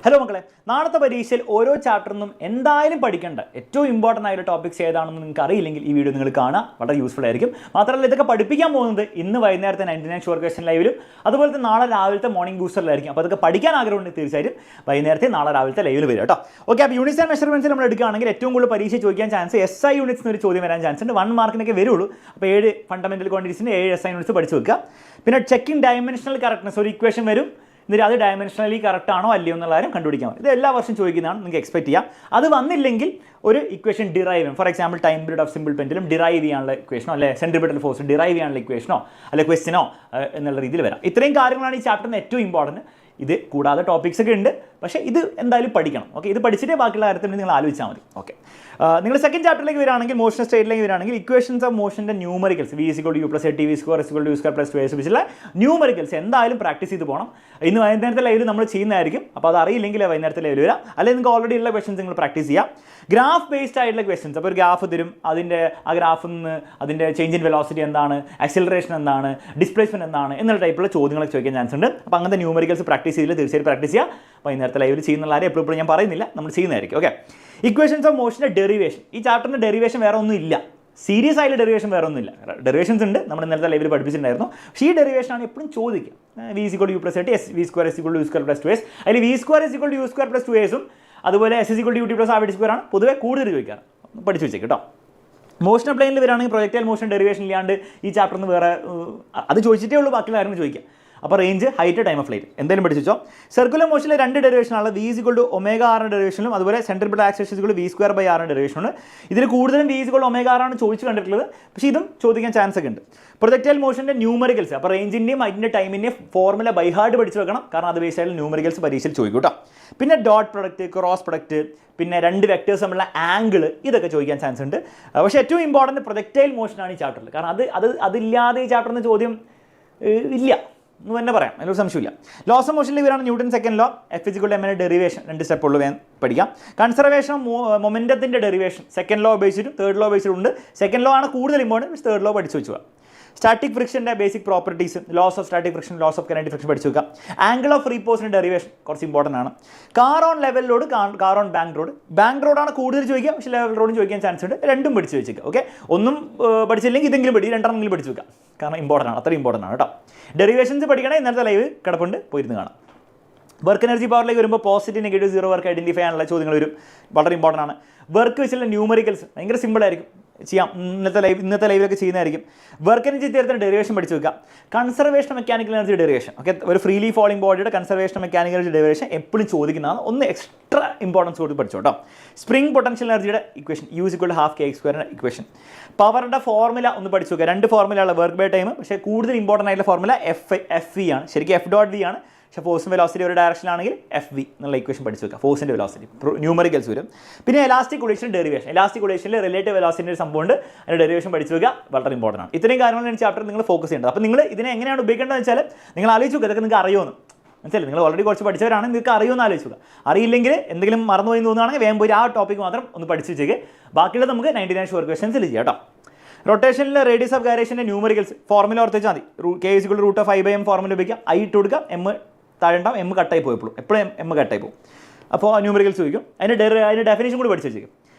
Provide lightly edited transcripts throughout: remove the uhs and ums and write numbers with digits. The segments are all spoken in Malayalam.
ഹലോ മക്കളെ, നാളത്തെ പരീക്ഷയിൽ ഓരോ ചാപ്റ്ററിനും എന്തായാലും പഠിക്കേണ്ട ഏറ്റവും ഇമ്പോർട്ടൻ്റ് ആയ ടോപ്പിക്സ് ഏതാണെന്ന് നിങ്ങൾക്ക് അറിയില്ലെങ്കിൽ ഈ വീഡിയോ നിങ്ങൾ കാണുക, വളരെ യൂസ്ഫുൾ ആയിരിക്കും. മാത്രമല്ല ഇതൊക്കെ പഠിപ്പിക്കാൻ പോകുന്നത് ഇന്ന് വൈകുന്നേരത്തെ 99 ഷുവർ ക്വസ്റ്റൻ ലൈവിലും അതുപോലെ നാളെ രാവിലത്തെ മോർണിംഗ് ബൂസ്റ്ററിലായിരിക്കും. അപ്പോൾ അതൊക്കെ പഠിക്കാൻ ആഗ്രഹമുണ്ട് തീർച്ചയായും വൈകുന്നേരത്തെ നാളെ രാവിലത്തെ ലൈവിൽ വരും കേട്ടോ. ഓക്കെ, അപ്പോൾ യൂണിറ്റ്സ് ആൻഡ് മെഷർമെൻറ്റ്സ് നമ്മൾ എടുക്കുകയാണെങ്കിൽ ഏറ്റവും കൂടുതൽ പരീക്ഷ ചോദിക്കാൻ ചാൻസ് SI യൂണിറ്റ്സ് ഒരു ചോദ്യം വരാൻ ചാൻസ് ഉണ്ട്. 1 മാർക്കിനൊക്കെ വരുള്ളൂ. അപ്പോൾ 7 ഫണ്ടമെന്റൽ ക്വാണ്ടിറ്റീസിന് 7 SI യൂണിറ്റ്സ് പഠിച്ച് വെക്കുക. പിന്നെ ചെക്കിംഗ് ഡയമെൻഷണൽ കറക്റ്റ്നസ്, ഒരു ഇക്വേഷൻ വരും, എന്നിട്ട് അത് ഡയമെൻഷനലി കറക്റ്റ് ആണോ അല്ലയോ എന്നുള്ള കാര്യം കണ്ടുപിടിക്കാൻ പറ്റും. ഇത് എല്ലാ വർഷം ചോദിക്കുന്നതാണ്, നിങ്ങൾക്ക് എക്സ്പെക്ട് ചെയ്യാം. അത് വന്നില്ലെങ്കിൽ ഒരു ഇക്വേഷൻ ഡിറൈവ് ചെയ്യും. For example time period of simple പെൻഡിലും derive ചെയ്യാനുള്ള ഇക്വേഷനോ അല്ലെ സെൻട്രിപിറ്റൽ ഫോഴ്സ് ഡിറൈവ് ചെയ്യാനുള്ള ഇക്വേഷനോ അല്ലെ ക്വസ്റ്റ്യനോ എന്നുള്ള രീതിയിൽ വരാം. ഇത്രയും കാര്യങ്ങളാണ് ഈ ചാപ്റ്ററിന് ഏറ്റവും ഇമ്പോർട്ടൻറ്റ്. ഇത് കൂടാതെ ടോപ്പിക്സ് ഒക്കെ ഉണ്ട്, പക്ഷേ ഇത് എന്തായാലും പഠിക്കണം. ഓക്കെ, ഇത് പഠിച്ചിട്ടേ ബാക്കിയുള്ള കാര്യത്തിൽ നിങ്ങൾ ആലോചിച്ചാൽ മതി. ഓക്കെ, നിങ്ങൾ സെക്കൻഡ് ചാപ്റ്ററിലേക്ക് വരികയാണെങ്കിൽ മോഷൻ സ്റ്റേറ്റിലേക്ക് വരികയാണെങ്കിൽ ഇക്വേഷൻസ് ഓഫ് മോഷൻ്റെ numericals V = U + 8 V² = U² + 2S വെച്ചുള്ള ന്യൂമറിക്കൽസ് എന്തായാലും പ്രാക്ടീസ് ചെയ്ത് പോകണം. ഇന്ന് വൈകുന്നേരത്തെ ലൈവിൽ നമ്മൾ ചെയ്യുന്നതായിരിക്കും. അപ്പോൾ അത് അറിയില്ലെങ്കിൽ വൈകുന്നേരത്തെ ലൈവിൽ വരാം, അല്ലെങ്കിൽ നിങ്ങൾക്ക് ഓൾറെഡി ഉള്ള ക്വസ്റ്റൻസ് നിങ്ങൾ പ്രാക്ടീസ് ചെയ്യാം. ഗ്രാഫ് ബേസ്ഡ് ആയിട്ടുള്ള ക്വസ്റ്റൻസ്, അപ്പോൾ ഒരു ഗ്രാഫ് തരും, ആ ഗ്രാഫിൽ നിന്ന് അതിൻ്റെ ചേഞ്ച് ഇൻ വെലോസിറ്റി എന്താണ്, ആക്സിലറേഷൻ എന്താണ്, ഡിസ്പ്ലേസ്മെൻറ്റ് എന്താണ് എന്നുള്ള ടൈപ്പുള്ള ചോദ്യങ്ങളൊക്കെ ചോദിക്കാൻ ചാൻസ് ഉണ്ട്. അപ്പോൾ അങ്ങനത്തെ ന്യൂമറിക്കൽസ് പ്രാക്ടീസ് ചെയ്തില്ല, തീർച്ചയായും പ്രാക്ടീസ് ചെയ്യുക. വൈകുന്നേരത്തെ ലൈവിൽ ചെയ്യുന്നുള്ള കാര്യം എപ്പോഴും ഞാൻ പറയുന്നില്ല, നമ്മൾ ചെയ്യുന്നതായിരിക്കും. ഓക്കെ, ഇക്വേഷൻസ് ഓഫ് മോഷൻ്റെ ഡെറിവേഷൻ, ഈ ചാപ്റ്ററിൻ്റെ ഡെറിവേഷൻ വേറെ ഒന്നും ഇല്ല, സീരിയസ് ആയിട്ടുള്ള ഡെറിവേഷൻ വേറെ ഒന്നുമില്ല. ഡെറിവേഷൻസ് ഉണ്ട്, നമ്മൾ ഇന്നലത്തെ ലൈവിൽ പഠിപ്പിച്ചിട്ടുണ്ടായിരുന്നു. പക്ഷേ ഈ ഡെറിവേഷനാണ് എപ്പോഴും ചോദിക്കുക. V = U + 8 V² = U² + 2S, അതിൽ V² = U² + 2S അതുപോലെ S = UT + RT² ആണ് പൊതുവെ കൂടുതൽ ചോദിക്കാറ്. പഠിച്ചു വെച്ചേക്ക് കേട്ടോ. മോഷണൽ പ്ലെയിനിൽ വരികയാണെങ്കിൽ പ്രൊജക്ടൈൽ മോഷൻ ഡെറിവേഷൻ ഇല്ലാണ്ട് ഈ ചാപ്റ്ററിൽ നിന്ന് വേറെ അത് ചോദിച്ചിട്ടേ ഉള്ളൂ, ബാക്കിയുള്ള കാര്യങ്ങൾ ചോദിക്കുക. അപ്പോൾ range, height, time of flight എന്തായാലും പഠിച്ചോ. സർക്കുലർ മോഷനിലെ 2 ഡെറിവേഷനാണ്, V = ωr ഡെറിവേഷനും അതുപോലെ സെൻട്രിപിറ്റൽ ആക്സിലറേഷൻ = V²/r ഡെറിവേഷനാണ്. ഇതിൽ കൂടുതലും V = ωr ആണ് ചോദിച്ചു കണ്ടിട്ടുള്ളത്, പക്ഷേ ഇതും ചോദിക്കാൻ ചാൻസ് ഒക്കെ ഉണ്ട്. പ്രൊജക്ടൈൽ മോഷൻ്റെ ന്യൂമറിക്കൽസ്, അപ്പോൾ റേഞ്ചിൻ്റെയും അതിൻ്റെ ടൈമിൻ്റെയും ഫോർമുല ബൈ ഹാർട്ട് പഠിച്ചു വെക്കണം, കാരണം അത് ബേസ് ആയിട്ട് ന്യൂമറിക്കൽസ് പരീക്ഷയിൽ ചോദിക്കും കേട്ടോ. പിന്നെ ഡോട്ട് പ്രൊഡക്റ്റ്, ക്രോസ് പ്രൊഡക്റ്റ്, പിന്നെ 2 വെക്ടേഴ്സ് തമ്മിലുള്ള ആംഗിൾ, ഇതൊക്കെ ചോദിക്കാൻ ചാൻസ് ഉണ്ട്. പക്ഷേ ഏറ്റവും ഇമ്പോർട്ടൻറ്റ് പ്രൊജക്ടൈൽ മോഷനാണ് ഈ ചാപ്റ്ററിൽ, കാരണം അതില്ലാതെ ഈ ചാപ്റ്ററിന് ചോദ്യം ഇല്ല എന്ന് തന്നെ പറയാം, അതിലൊരു സംശയമില്ല. ലോസ് ഓഫ് മോഷനിൽ ഇവരാണ് Newton second law, F = m derivation 2 step ഉള്ളൂ, വേണം പഠിക്കാം. കൺസർവേഷൻ മൊമെൻറ്റത്തിൻ്റെ ഡെറിവേഷൻ സെക്കൻഡ് ലോ ബേസിലും തേർഡ് ലോ ബേസിലും ഉണ്ട്. സെക്കൻഡ് ലോ ആണ് കൂടുതൽ ഇമ്പോർട്ടൻറ്റ്, തേർഡ് ലോ പഠിച്ചു വെച്ചുക. സ്റ്റാറ്റിക് ഫ്രിക്ഷൻ്റെ basic properties, laws of static friction, laws of kinetic friction പഠിച്ചു വെക്കാം. ആംഗിൾ ഓഫ് ഫ്രീ പോസിൻ്റെ ഡെറിവേഷൻ കുറച്ച് ഇമ്പോർട്ടൻ്റ് ആണ്. Car on level road, car on bank റോഡാണ് കൂടുതൽ ചോദിക്കുക, പക്ഷേ ലെവൽ റോഡും ചോദിക്കാൻ ചാൻസ് ഉണ്ട്. രണ്ടും പഠിച്ചു വെച്ചേക്കുക. ഓക്കെ, ഒന്നും പഠിച്ചില്ലെങ്കിൽ ഇതെങ്കിലും രണ്ടെണ്ണെങ്കിലും പഠിച്ചു വെക്കാം, കാരണം ഇമ്പോർട്ടൻ്റ് ആണ്, അത്ര ഇമ്പോർട്ടൻ്റ് ആണ് കേട്ടോ. ഡെറിവേഷൻസ് പഠിക്കണേ, ഇന്നത്തെ ലൈവ് കിടപ്പുണ്ട്, പോയിരുന്ന് കാണാം. വർക്ക് എനർജി പവറിലേക്ക് വരുമ്പോൾ positive, negative, zero work identify ചെയ്യാനുള്ള ചോദ്യങ്ങൾ വരും, വളരെ ഇമ്പോർട്ടൻ്റ് ആണ്. വർക്ക് വെച്ചുള്ള ന്യൂമറിക്കൽസ് ഭയങ്കര സിമ്പിളായിരിക്കും, ചെയ്യാം. ഇന്നത്തെ ലൈവിലൊക്കെ ചെയ്യുന്നതായിരിക്കും. വർക്ക് എനർജി തിയറത്തിൻ്റെ ഡെറിവേഷൻ പഠിച്ചു വെക്കുക. Conservation mechanical energy derivation, okay, ഒരു ഫ്രീലി ഫോളിംഗ് ബോഡിയുടെ കൺസർവേഷൻ മെക്കാനിക്കൽ എനർജി ഡെറിവേഷൻ എപ്പോഴും ചോദിക്കുന്നതാണ്, ഒന്ന് എക്സ്ട്രാ ഇമ്പോർട്ടൻസ് കൊടുത്ത് പഠിച്ചു കേട്ടോ. സ്പ്രിംഗ് പൊട്ടൻഷ്യൽ എനർജിയുടെ ഇക്വേഷൻ U = ½ kx² ഇക്വേഷൻ. പവറിൻ്റെ ഫോർമുല ഒന്ന് പഠിച്ചു വെക്കുക. 2 ഫോർമുലയുള്ള വർക്ക് ബൈ ടൈം, പക്ഷേ കൂടുതൽ ഇമ്പോർട്ടൻ്റ് ആയിട്ടുള്ള ഫോർമുല FV ആണ്, ശരിക്കും F.V ആണ്. പക്ഷേ ഫോഴ്സിൻ്റെ വെലോസിറ്റി ഒരു ഡയറക്ഷനാണെങ്കിൽ FV എന്നുള്ള ഇക്വേഷൻ പഠിച്ചു വെക്കുക. ഫോഴ്സിൻ്റെ വെലോസിറ്റി ന്യൂമറിക്കൽസ് വരും. പിന്നെ എലാസ്റ്റിക് കൊളീഷൻ ഡെറിവേഷൻ, എലാസ്റ്റിക് കൊളീഷനിൽ റിലേറ്റീവ് വെലോസിറ്റിൻ്റെ ഒരു സംഭവമുണ്ട്, അതിൻ്റെ ഡെറിവേഷൻ പഠിച്ചു വെക്കുക, വളരെ ഇമ്പോർട്ടൻ്റ് ആണ്. ഇത്രയും കാര്യങ്ങളാണ് ചാപ്റ്റർ നിങ്ങൾ ഫോക്കസ് ചെയ്യേണ്ടത്. അപ്പോൾ നിങ്ങൾ ഇതിനെ എങ്ങനെയാണ് ഉപയോഗിക്കേണ്ടതെന്ന് വെച്ചാൽ നിങ്ങൾ ആലോചിച്ച് നോക്കുക, ഇതൊക്കെ നിങ്ങൾക്ക് അറിയുമെന്ന് മനസ്സിലായി. നിങ്ങൾ ഓൾറെഡി കുറച്ച് പഠിച്ചവരാണ്, നിങ്ങൾക്ക് അറിയുമെന്ന് ആലോചിക്കുക. അറിയില്ലെങ്കിൽ എന്തെങ്കിലും മറന്നുപോയി തോന്നുകയാണെങ്കിൽ വേഗം പോയി ആ ടോപ്പിക്ക് മാത്രം ഒന്ന് പഠിച്ചു വെച്ചേക്ക്. ബാക്കിയുള്ള നമുക്ക് 99 ഷുവർ ക്വസ്റ്റൻസിൽ ചെയ്യാം കേട്ടോ. റൊട്ടേഷനിലെ റേഡിയസ് ഓഫ് ഗൈറേഷൻ്റെ ന്യൂമറിക്കൽസ് ഫോർമുല ഓർത്ത് വെച്ചാൽ മതി. K = √5/m ഫോർമുല ഉപയോഗിക്കാം. I ഇട്ട് കൊടുക്കുക, M താഴെ ഉണ്ടാവും, M കട്ടായി പോയപ്പോഴും എപ്പോഴും M കട്ടായി പോകും. അപ്പോൾ ന്യൂമറിക്കൽസ് ചോദിക്കും, അതിൻ്റെ ഡെഫിനേഷൻ കൂടി പഠിച്ചു വെച്ചേക്കും.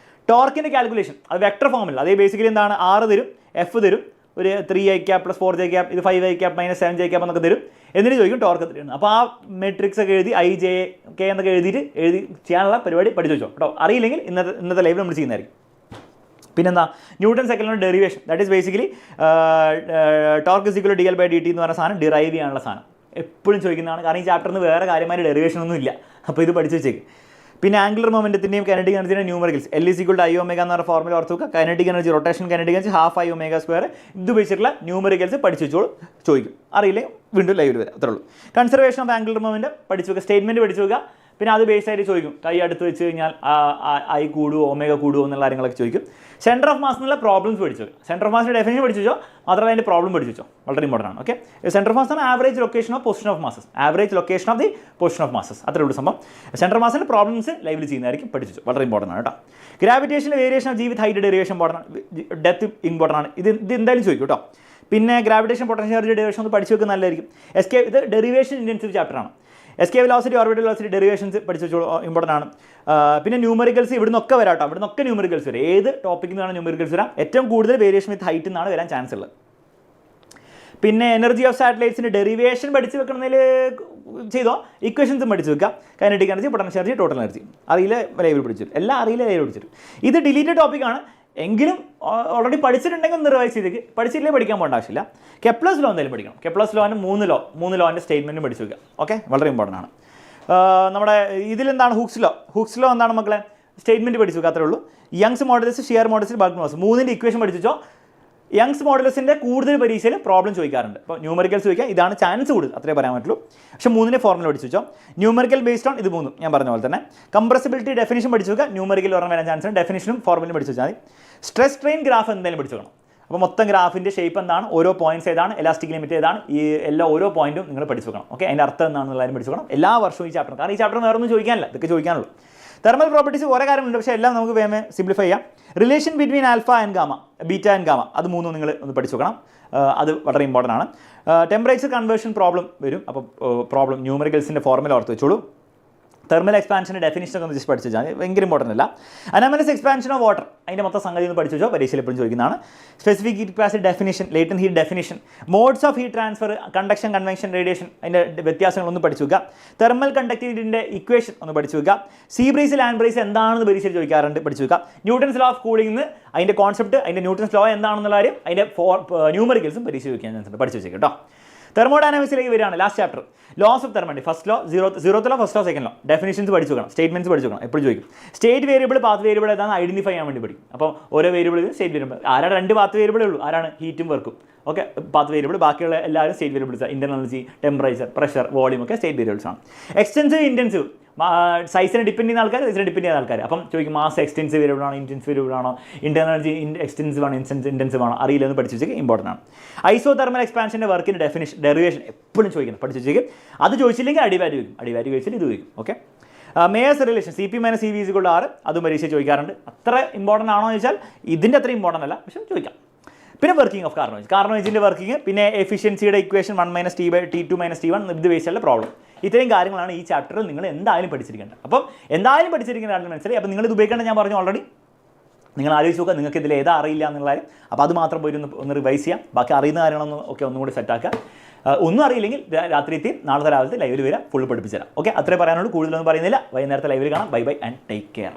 ടോർക്കിൻ്റെ കാൽക്കുലേഷൻ അത് വെക്ടർ ഫോമിൽ, അതേ ബേസിക്കലി എന്താണ്, R തരും, F തരും, ഒരു 3i + 4j, ഇത് 5i - 7j എന്നൊക്കെ തരും. എന്നിട്ട് ചോദിക്കും ടോർക്ക് തരുന്നു. അപ്പോൾ ആ മെട്രിക്സ് ഒക്കെ എഴുതി I, J, K എന്നൊക്കെ എഴുതി ചെയ്യാനുള്ള പരിപാടി പഠിച്ചു വെച്ചോ കേട്ടോ. അറിയില്ലെങ്കിൽ ഇന്നത്തെ ലൈവിൽ നമ്മൾ ചെയ്യുന്നതായിരിക്കും. പിന്നെന്താ, newton second law derivation, that is basically torque = dL/dt എന്ന് പറഞ്ഞ സാധനം ഡിറൈവ് ചെയ്യാനുള്ള സാധനം എപ്പോഴും ചോദിക്കുന്നതാണ്, കാരണം ഈ ചാപ്റ്ററിന് വേറെ കാര്യമായ ഡെറിവേഷൻ ഒന്നും ഇല്ല. അപ്പോൾ ഇത് പഠിച്ചു വെച്ചേക്ക്. പിന്നെ ആംഗുലർ മൊമെൻറ്റത്തിൻ്റെയും കൈനറ്റിക് എനർജിയുടെ ന്യൂമറിക്കൽസ്, L = I⍵ എന്ന് പറഞ്ഞ ഫോർമുല ഓർത്ത് വെക്കുക. Kinetic energy, rotation kinetic energy ½ I⍵², ഇത് ഉപയോഗിച്ചിട്ടുള്ള ന്യൂമറിക്കൽസ് പഠിച്ചു വെച്ചോളൂ, ചോദിക്കും. അറിയില്ലെങ്കിൽ വീണ്ടും ലൈവിൽ വരാം, അത്രേ ഉള്ളൂ. കൺസർവേഷൻ ഓഫ് ആംഗുലർ മൊമെൻറ്റം പഠിച്ചു വെക്കുക, സ്റ്റേറ്റ്മെൻറ്റ് പഠിച്ചു വെക്കുക. പിന്നെ അത് ബേസ് ആയിട്ട് ചോദിക്കും, കൈ അടുത്ത് വെച്ച് കഴിഞ്ഞാൽ I കൂടുമോ ω കൂടുമോ എന്നുള്ള കാര്യങ്ങളൊക്കെ ചോദിക്കും. സെൻറ്റർ ഓഫ് മാസ് എന്നുള്ള പ്രോബ്ലംസ് പഠിച്ചു വെക്കുക. സെൻറ്റർ ഓഫ് മാസിൻ്റെ ഡെഫിനേഷൻ പഠിച്ചു വെച്ചോ, മാത്രമല്ല അതിൻ്റെ പ്രോബ്ലം പഠിച്ചു വെച്ചോ, വളരെ ഇമ്പോർട്ടൻ്റ് ആണ്. ഓക്കെ, സെൻറ്റർ ഓഫ് മാസ് ആണ് average location of position of masses, average location of the position of masses, അത്രേ ഉള്ളൂ സംഭവം. സെൻറ്റർ ഓഫ് മാസിൻ്റെ പ്രോബ്ലംസ് ലൈവിൽ ചെയ്യുന്നതായിരിക്കും, പഠിച്ചു വെച്ചോ, വളരെ ഇമ്പോർട്ടൻ്റ് ആണ് കേട്ടോ. ഗ്രാവിറ്റേഷനിലെ variation of g with height derivation important ആണ്, ഡെപ്ത് ഇമ്പോർട്ടൻ്റ് ആണ്. ഇത് എന്തായാലും ചോദിക്കും കേട്ടോ. പിന്നെ ഗ്രാവിറ്റേഷൻ പൊട്ടൻഷ്യൽ എനർജി ഡെറിവേഷൻ ഒന്ന് പഠിച്ചു വെക്കുക, നല്ലതായിരിക്കും. ഇത് ഡെറിവേഷൻ ഇൻറ്റൻസീവ് ചാപ്റ്ററാണ്. Escape velocity, orbital velocity, derivations പഠിച്ചു വെച്ചോളൂ, ഇമ്പോർട്ടൻ്റ് ആണ്. പിന്നെ ന്യൂമറിക്കൽസ് ഇവിടെ നിന്നൊക്കെ വരാം കേട്ടോ, ഇവിടെ നിന്നൊക്കെ ന്യൂമറിക്കൽസ് വരും. ഏത് ടോപ്പിക്കിൽ നിന്നാണ് ന്യൂമറിക്കൽസ് വരാം? ഏറ്റവും കൂടുതൽ വേരിയേഷൻ വിത്ത് ഹൈറ്റ് നിന്നാണ് വരാൻ ചാൻസ് ഉള്ളത്. പിന്നെ എനർജി ഓഫ് സാറ്റലൈറ്റ്സിൻ്റെ ഡെറിവേഷൻ പഠിച്ച് വെക്കണമെങ്കിൽ ചെയ്തോ, ഇക്വേഷൻസും പഠിച്ച് വെക്കാം. Kinetic energy, potential energy, total energy അറിയില്ല ലൈവിൽ പഠിച്ചു, എല്ലാം അറിയില്ല ലൈവിൽ പഠിച്ചിട്ട്. ഇത് ഡിലീറ്റഡ് ടോപ്പിക്കാണ് എങ്കിലും ഓൾറെഡി പഠിച്ചിട്ടുണ്ടെങ്കിൽ ഒന്ന് റിവൈസ് ചെയ്തേക്ക്. പഠിച്ചില്ലേ പഠിക്കാൻ പോകേണ്ട ആവശ്യമില്ല. കെപ്ലസ് ലോ എന്തായാലും പഠിക്കണം. കെപ്ലസ് ലോന് 3 ലോൻ്റെ സ്റ്റേറ്റ്മെൻറ്റും പഠിച്ചു വെക്കുക. ഓക്കെ, വളരെ ഇമ്പോർട്ടൻ്റ് ആണ്. നമ്മുടെ ഇതിലെന്താണ് ഹൂക്സ് ലോ എന്താണ് മക്കളെ? സ്റ്റേറ്റ്മെൻറ്റ് പഠിച്ചു വെക്കുക, അത്രേ ഉള്ളൂ. Young's modulus, shear modulus, bulk modulus 3ൻ്റെ ഇക്വേഷൻ പഠിച്ചോ. യങ്സ് മോഡൽസിൻ്റെ കൂടുതൽ പരീക്ഷയിൽ പ്രോബ്ലം ചോദിക്കാറുണ്ട്. അപ്പോൾ ന്യൂമറിക്കൽസ് ചോദിക്കുക, ഇതാണ് ചാൻസ് കൂടുതൽ, അത്രേ പറയാൻ പറ്റുള്ളൂ. പക്ഷേ 3ൻ്റെ ഫോർമുല പഠിച്ചു വെച്ചോ. ന്യൂമറിക്കൽ ബേസ്ഡ് ഓൺ ഇത് 3 ഞാൻ പറഞ്ഞ പോലെ തന്നെ. കംപ്രസിബിലിറ്റി ഡെഫിനിഷൻ പഠിച്ചു വെക്കുക, ന്യൂമറിക്കൽ ഓർമ്മ വരാൻ ചാൻസ് ഉണ്ട്. ഡെഫിനിഷനും ഫോർമുലയും പഠിച്ചു വെച്ചാൽ മതി. സ്ട്രെസ് സ്ട്രെയിൻ ഗ്രാഫ് എന്തായാലും പഠിച്ചു വെക്കണം. അപ്പോൾ മൊത്തം ഗ്രാഫിൻ്റെ ഷേപ്പ് എന്താണ്, ഓരോ പോയിന്റ്സ് ഏതാണ്, എലാസ്റ്റിക് ലിമിറ്റ് ഏതാണ്, ഈ ഓരോ പോയിന്റും നിങ്ങൾ പഠിച്ചു വെക്കണം. ഓക്കെ, അതിൻ്റെ അർത്ഥം എന്താണെന്നുള്ളതും പഠിച്ചു വെക്കണം. എല്ലാ വർഷവും ഈ ചാപ്റ്റർ, കാരണം ഈ ചാപ്റ്റർ വേറെ ഒന്നും ചോദിക്കാനില്ല, ഇതൊക്കെ ചോദിക്കാനുള്ളൂ. തെർമൽ പ്രോപ്പർട്ടീസ് കുറേ കാര്യങ്ങളുണ്ട്, പക്ഷേ എല്ലാം നമുക്ക് വേഗം സിംപ്ലിഫൈ ചെയ്യാം. Relation between alpha and gamma, beta and gamma, അത് 3 നിങ്ങൾ ഒന്ന് പഠിച്ചു വെക്കണം. അത് വളരെ ഇമ്പോർട്ടൻ്റ് ആണ്. ടെമ്പറേച്ചർ കൺവേർഷൻ പ്രോബ്ലം വരും. അപ്പോൾ പ്രോബ്ലം ന്യൂമറിക്കൽസിൻ്റെ ഫോർമുല ഓർത്ത് വെച്ചോളൂ. തെർമൽ എക്സ്പാൻഷൻ്റെ ഡെഫിനിഷനൊക്കെ ഒന്ന് ജസ്റ്റ് പഠിച്ചു വെച്ചാൽ ഭയങ്കര ഇമ്പോർട്ടൻ്റ് അല്ല. അനോമലസ് എക്സ്പാൻഷൻ ഓഫ് വാട്ടർ, അതിൻ്റെ മൊത്തം സംഗതി ഒന്ന് പഠിച്ചു വെച്ചോ, പരീക്ഷയിൽ എപ്പോഴും ചോദിക്കുന്നതാണ്. Specific heat capacity definition, latent heat definition, modes of heat transfer, conduction, convection, radiation, അതിൻ്റെ വ്യത്യാസങ്ങളൊന്ന് പഠിച്ചു വെക്കുക. തെർമൽ കണ്ടക്ടിവിറ്റിൻ്റെ ഇക്വേഷൻ ഒന്ന് പഠിച്ചു വെക്കുക. സീ ബ്രീസ്, ലാൻഡ് ബ്രീസ് എന്താണെന്ന് പരീക്ഷയിൽ ചോദിക്കാറുണ്ട്, പഠിച്ചു വെക്കുക. ന്യൂട്ടൺസ് ലോ ഓഫ് കൂളിംഗ്, അതിൻ്റെ കോൺസെപ്റ്റ്, അതിൻ്റെ ന്യൂട്ടൺസ് ലോ എന്താണെന്നുള്ള കാര്യം, അതിൻ്റെ ന്യൂമറിക്കൽസും പരീക്ഷ ചോദിക്കാൻ ചാൻസ് ഉണ്ട്, പഠിച്ചു വെച്ചേക്ക് കേട്ടോ. തെർമോഡൈനാമിക്സിലേക്ക് വരികയാണ്, last chapter. Laws of thermodynamics, first law, zeroth law, first law, second law. Definitions പഠിച്ചു വെക്കണം, സ്റ്റേറ്റ്മെന്റ്സ് പഠിച്ചു വെക്കണം, എപ്പോഴും ചോദിക്കും. സ്റ്റേറ്റ് വേരിയബിൾ, പാത്ത് വേരിയബിൾ ഏതാണ് ഐഡന്റിഫൈ ചെയ്യാൻ വേണ്ടി പഠിക്കും. അപ്പോൾ ഓരോ വേരിയബിൾ സ്റ്റേറ്റ് വേരിയബിൾ, ആരാണ് 2 പാത്ത് വേരിയബിളേ ഉള്ളൂ, ആരാണ് ഹീറ്റും വർക്കും. ഓക്കെ, പാത്ത് വേരിയബിൾ, ബാക്കിയുള്ള എല്ലാവരും state variables. Internal energy, temperature, pressure, volume ഒക്കെ സ്റ്റേറ്റ് വേരിയബിൾസ് ആണ്. എക്സ്റ്റൻസീവ്, ഇൻറ്റൻസീവ്, സൈസിനെ ഡിപ്പെൻഡ് ചെയ്യുന്ന ആൾക്കാർ, സൈസിനെ ഡിപ്പെൻഡ് ചെയ്യുന്ന ആൾക്കാർ. അപ്പം ചോദിക്കും മാസ് എക്സ്റ്റൻസീവ് വേരിയബിൾ ആണോ, ഇൻറ്റൻസീവ് വേരിയബിൾ ആണോ, ഇന്റർണൽ എനർജി എക്സ്റ്റൻസീവ് ആണോ, ഇൻറ്റൻസീവ് ആണോ, അറിയില്ലെന്ന് പഠിച്ചു വെച്ചേക്ക്, ഇമ്പോർട്ടൻ്റ് ആണ്. ഐസോ തെർമൽ എക്സ്പാൻഷൻ്റെ വർക്കിൻ്റെ ഡെഫിനിഷൻ, ഡെറിവേഷൻ എപ്പോഴും ചോദിക്കുന്നത്, പഠിച്ചു വെച്ചേക്ക്. അത് ചോദിച്ചില്ലെങ്കിൽ അടിവാരി ചോദിക്കും, അടിവാരി ചോദിച്ചാൽ ഇത് ചോദിക്കും. Okay, Mayer's relation, CP - CV = 6, അതും പരീക്ഷ ചോദിക്കാറുണ്ട്. അത്ര ഇമ്പോർട്ടൻ്റ് ആണോ എന്ന് ചോദിച്ചാൽ ഇതിൻ്റെ അത്ര ഇമ്പോർട്ടൻ്റ് അല്ല, പക്ഷേ ചോദിക്കാം. പിന്നെ വർക്കിംഗ് ഓഫ് കാർണോയിജിൻ്റെ വർക്കിംഗ്, പിന്നെ എഫിഷ്യൻസിയുടെ ഇക്വേഷൻ 1 - T2 - T1, ഇത് ബേസിലുള്ള പ്രോബ്ലം. ഇത്രയും കാര്യങ്ങളാണ് ഈ ചാപ്റ്ററിൽ നിങ്ങൾ എന്തായാലും പഠിച്ചിരിക്കേണ്ടത്. അപ്പം എന്തായാലും പഠിച്ചിരിക്കേണ്ട ആണെന്ന് മനസ്സിലായി. അപ്പോൾ നിങ്ങൾ ഇത് ഉപയോഗിക്കേണ്ട ഞാൻ പറഞ്ഞു ഓൾറെഡി. നിങ്ങൾ ആലോചിച്ച് നോക്കുക, നിങ്ങൾക്ക് ഇതിൽ ഏതാ അറിയില്ല എന്നുള്ള കാര്യം. അപ്പോൾ അത് മാത്രം പോയി ഒന്ന് റിവൈസ് ചെയ്യാം. ബാക്കി അറിയുന്ന കാര്യങ്ങളൊന്നും ഒക്കെ ഒന്നും കൂടി സെറ്റാക്കുക. ഒന്നും അറിയില്ലെങ്കിൽ രാത്രി എത്തി നാളത്തെ രാവിലത്തെ ലൈവിൽ വരാം, ഫുൾ പഠിപ്പിച്ചു തരാം. ഓക്കെ, അത്രേ പറയാനുള്ളൂ, കൂടുതലൊന്നും പറയുന്നില്ല. വൈകുന്നേരത്തെ ലൈവിൽ കാണാം. Bye bye and take care.